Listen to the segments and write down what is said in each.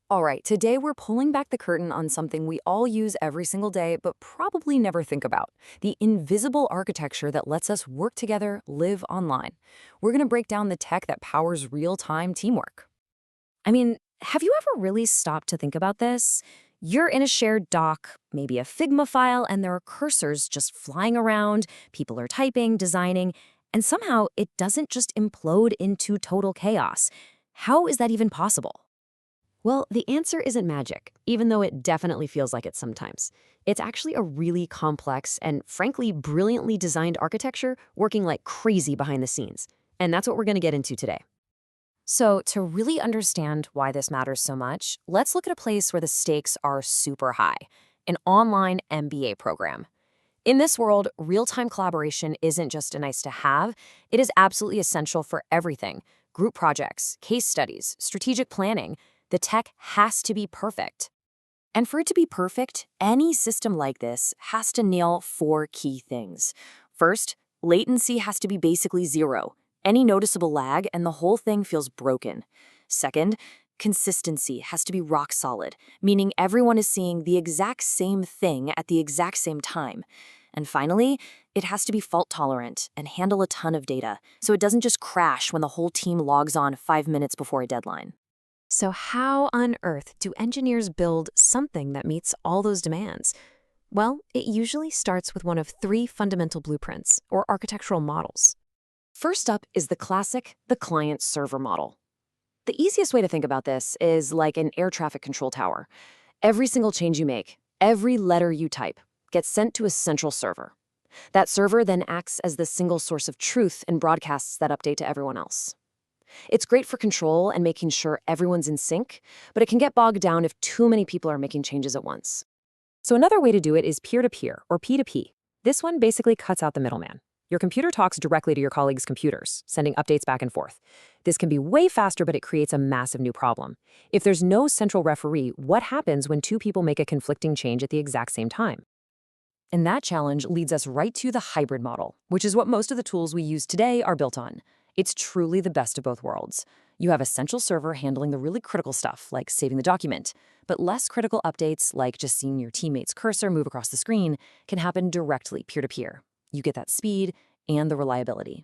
All right, today we're pulling back the curtain on something we all use every single day, but probably never think about: the invisible architecture that lets us work together, live online. We're going to break down the tech that powers real-time teamwork. Have you ever really stopped to think about this? You're in a shared doc, maybe a Figma file, and there are cursors just flying around, people are typing, designing, and somehow it doesn't just implode into total chaos. How is that even possible? Well, the answer isn't magic, even though it definitely feels like it sometimes. It's actually a really complex and, frankly, brilliantly designed architecture working like crazy behind the scenes. And that's what we're going to get into today. So, to really understand why this matters so much, let's look at a place where the stakes are super high: an online MBA program. In this world, real-time collaboration isn't just a nice to have, it is absolutely essential for everything: group projects, case studies, strategic planning. The tech has to be perfect. And for it to be perfect, any system like this has to nail four key things. First, latency has to be basically zero. Any noticeable lag and the whole thing feels broken. Second, consistency has to be rock solid, meaning everyone is seeing the exact same thing at the exact same time. And finally, it has to be fault tolerant and handle a ton of data, so it doesn't just crash when the whole team logs on 5 minutes before a deadline. So, how on earth do engineers build something that meets all those demands? Well, it usually starts with one of three fundamental blueprints, or architectural models. First up is the client-server model. The easiest way to think about this is like an air traffic control tower. Every single change you make, every letter you type, gets sent to a central server. That server then acts as the single source of truth and broadcasts that update to everyone else. It's great for control and making sure everyone's in sync, but it can get bogged down if too many people are making changes at once. So another way to do it is peer-to-peer, or P2P. This one basically cuts out the middleman. Your computer talks directly to your colleagues' computers, sending updates back and forth. This can be way faster, but it creates a massive new problem. If there's no central referee, what happens when two people make a conflicting change at the exact same time? And that challenge leads us right to the hybrid model, which is what most of the tools we use today are built on. It's truly the best of both worlds. You have a central server handling the really critical stuff, like saving the document, but less critical updates, like just seeing your teammate's cursor move across the screen, can happen directly peer-to-peer. You get that speed and the reliability.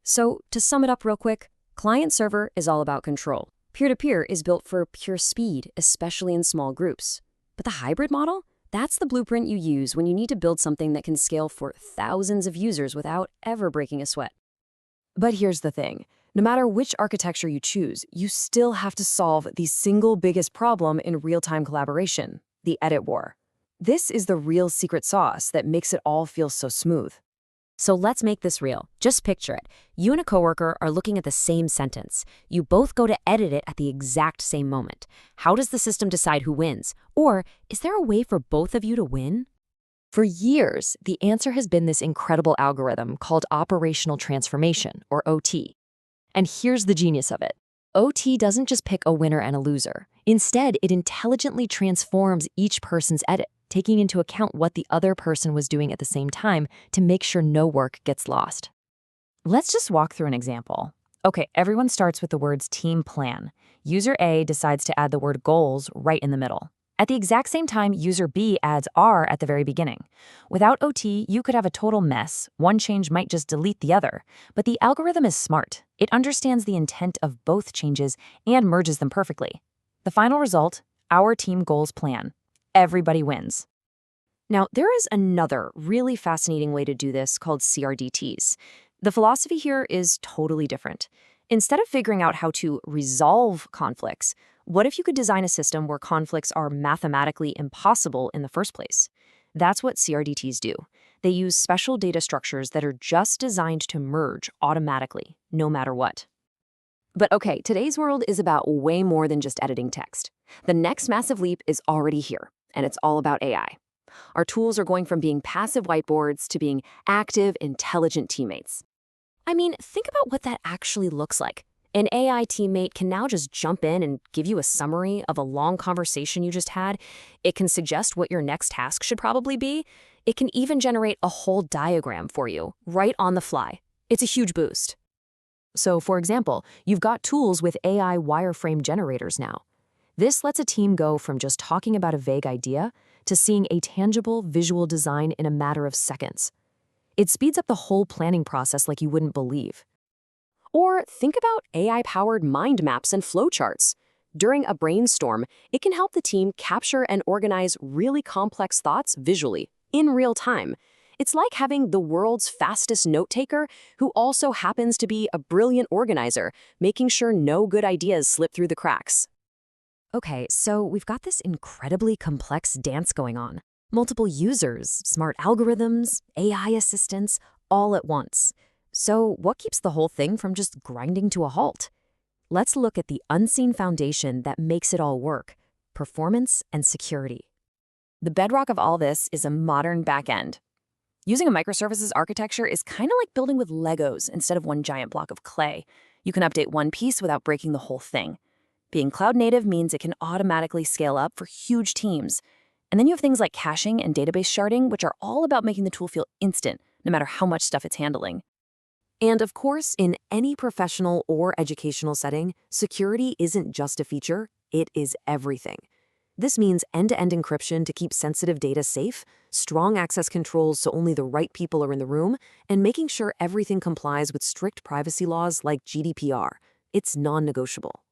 So, to sum it up real quick, client-server is all about control. Peer-to-peer is built for pure speed, especially in small groups. But the hybrid model? That's the blueprint you use when you need to build something that can scale for thousands of users without ever breaking a sweat. But here's the thing. No matter which architecture you choose, you still have to solve the single biggest problem in real-time collaboration: the edit war. This is the real secret sauce that makes it all feel so smooth. So let's make this real. Just picture it. You and a coworker are looking at the same sentence. You both go to edit it at the exact same moment. How does the system decide who wins? Or is there a way for both of you to win? For years, the answer has been this incredible algorithm called operational transformation, or OT. And here's the genius of it. OT doesn't just pick a winner and a loser. Instead, it intelligently transforms each person's edit, taking into account what the other person was doing at the same time to make sure no work gets lost. Let's just walk through an example. Okay, everyone starts with the words team plan. User A decides to add the word goals right in the middle. At the exact same time, user B adds R at the very beginning. Without OT, you could have a total mess. One change might just delete the other. But the algorithm is smart. It understands the intent of both changes and merges them perfectly. The final result: our team goals plan. Everybody wins. Now, there is another really fascinating way to do this called CRDTs. The philosophy here is totally different. Instead of figuring out how to resolve conflicts, what if you could design a system where conflicts are mathematically impossible in the first place? That's what CRDTs do. They use special data structures that are just designed to merge automatically, no matter what. But okay, today's world is about way more than just editing text. The next massive leap is already here, and it's all about AI. Our tools are going from being passive whiteboards to being active, intelligent teammates. Think about what that actually looks like. An AI teammate can now just jump in and give you a summary of a long conversation you just had. It can suggest what your next task should probably be. It can even generate a whole diagram for you, right on the fly. It's a huge boost. So, for example, you've got tools with AI wireframe generators now. This lets a team go from just talking about a vague idea to seeing a tangible visual design in a matter of seconds. It speeds up the whole planning process like you wouldn't believe. Or think about AI-powered mind maps and flowcharts. During a brainstorm, it can help the team capture and organize really complex thoughts visually, in real time. It's like having the world's fastest note-taker who also happens to be a brilliant organizer, making sure no good ideas slip through the cracks. Okay, so we've got this incredibly complex dance going on. Multiple users, smart algorithms, AI assistants, all at once. So what keeps the whole thing from just grinding to a halt? Let's look at the unseen foundation that makes it all work: performance and security. The bedrock of all this is a modern backend. Using a microservices architecture is kind of like building with Legos instead of one giant block of clay. You can update one piece without breaking the whole thing. Being cloud native means it can automatically scale up for huge teams. And then you have things like caching and database sharding, which are all about making the tool feel instant, no matter how much stuff it's handling. And of course, in any professional or educational setting, security isn't just a feature, it is everything. This means end-to-end encryption to keep sensitive data safe, strong access controls so only the right people are in the room, and making sure everything complies with strict privacy laws like GDPR. It's non-negotiable.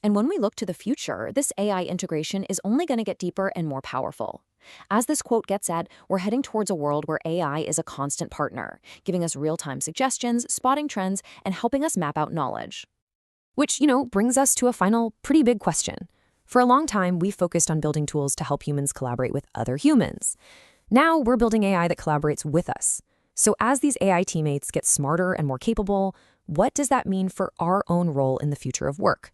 And when we look to the future, this AI integration is only going to get deeper and more powerful. As this quote gets at, we're heading towards a world where AI is a constant partner, giving us real-time suggestions, spotting trends, and helping us map out knowledge. Which, brings us to a final pretty big question. For a long time, we focused on building tools to help humans collaborate with other humans. Now we're building AI that collaborates with us. So as these AI teammates get smarter and more capable, what does that mean for our own role in the future of work?